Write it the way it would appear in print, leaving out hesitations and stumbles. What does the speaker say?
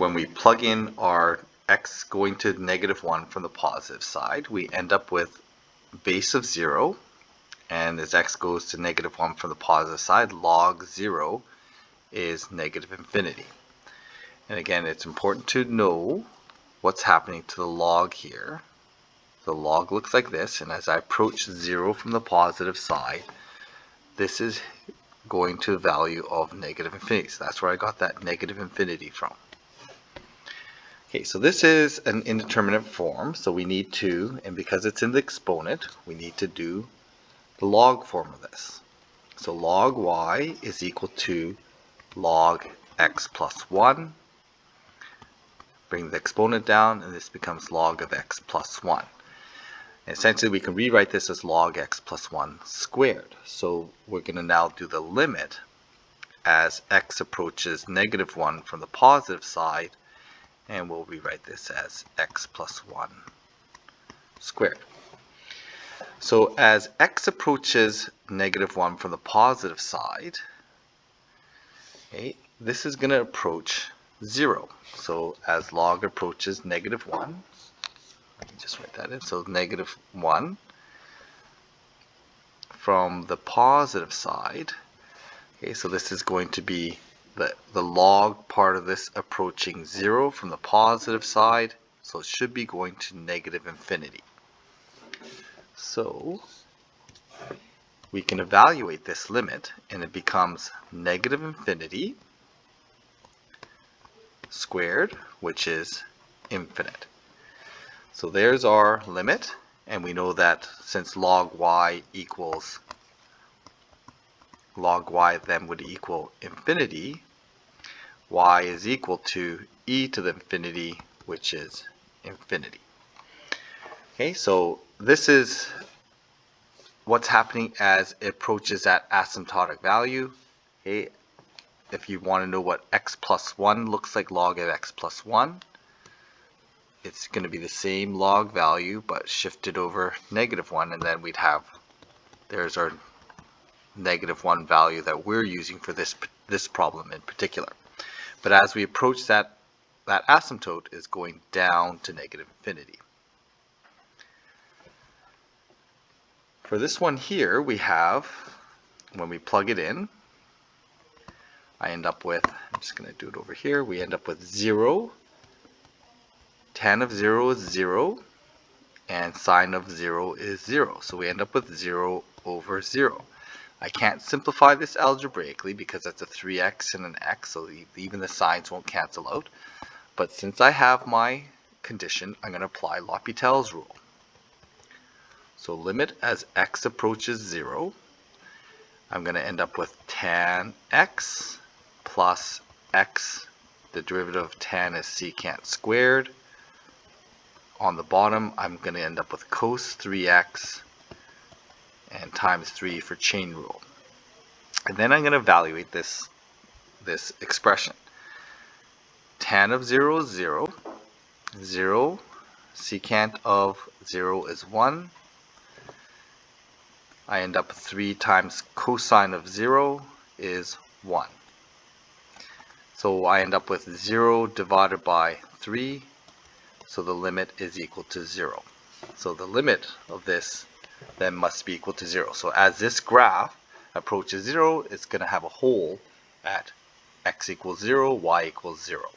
when we plug in our x going to -1 from the positive side, we end up with base of 0, and as x goes to -1 from the positive side, log 0 is -infinity. And again, it's important to know what's happening to the log here. The log looks like this, and as I approach 0 from the positive side, this is going to a value of -infinity. So that's where I got that -infinity from. Okay, so this is an indeterminate form, so we need to, and because it's in the exponent, we need to do the log form of this. So log y is equal to log x plus 1. Bring the exponent down, and this becomes log of x plus 1. And essentially, we can rewrite this as log x plus 1 squared. So we're going to now do the limit as x approaches -1 from the positive side, and we'll rewrite this as x plus 1 squared. So as x approaches -1 from the positive side, okay, this is going to approach 0. So as log approaches -1, let me just write that in. So -1 from the positive side. Okay, so this is going to be the log part of this approaching 0 from the positive side. So it should be going to -infinity. So we can evaluate this limit, and it becomes -infinity squared, which is infinite. So there's our limit, and we know that since log y then would equal infinity, y is equal to e to the infinity, which is infinity. Okay, so this is what's happening as it approaches that asymptotic value. Okay, if you want to know what x plus 1 looks like, log of x plus 1, it's going to be the same log value but shifted over -1, and then we'd have, there's our -1 value that we're using for this problem in particular. But as we approach that asymptote is going down to -infinity. For this one here, we have, when we plug it in, I end up with, I'm just going to do it over here, we end up with 0, tan of 0 is 0, and sine of 0 is 0. So we end up with 0 over 0. I can't simplify this algebraically because that's a 3x and an x, so even the signs won't cancel out. But since I have my condition, I'm going to apply L'Hopital's rule. So limit as x approaches 0, I'm going to end up with tan x plus x, the derivative of tan is secant squared. On the bottom, I'm going to end up with cos 3x and times 3 for chain rule. And then I'm going to evaluate this expression. Tan of 0 is 0. 0, secant of 0 is 1. I end up with 3 times cosine of 0 is 1. So I end up with 0 divided by 3. So the limit is equal to 0. So the limit of this then must be equal to 0. So as this graph approaches 0, it's going to have a hole at x equals 0, y equals 0.